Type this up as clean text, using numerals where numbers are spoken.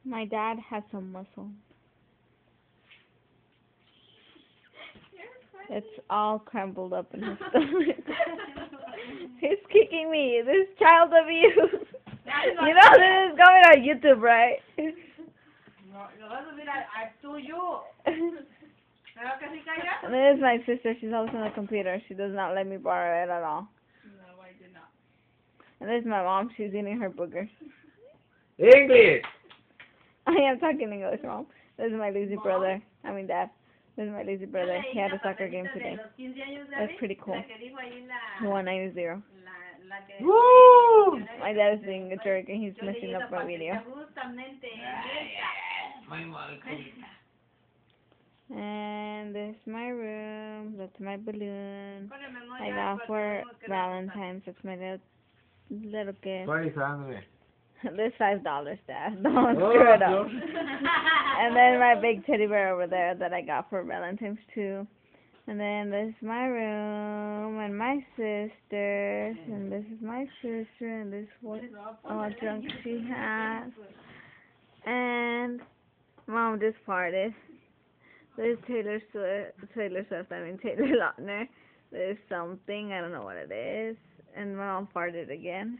My dad has some muscle. It's all crumbled up in his stomach. He's kicking me. This child abuse. You know this is going on YouTube, right? And this is my sister. She's always on the computer. She does not let me borrow it at all. And this is my mom. She's eating her boogers. English. I am talking English, Mom. This is my lazy brother. I mean, Dad. This is my lazy brother. He had a soccer game today. That's pretty cool. He won 9-0. Woo! My dad is being a jerk and he's messing up my video. And this is my room. That's my balloon. I got for Valentine's. That's my little gift. ¿Cuál es, André? This $5, Dad. Don't screw it up. And then my big teddy bear over there that I got for Valentine's too. And then this is my room and my sister. And this is my sister. And this is what junk she has. And Mom just farted. There's Taylor Swift. I mean Taylor Lautner. There's something. I don't know what it is. And Mom farted again.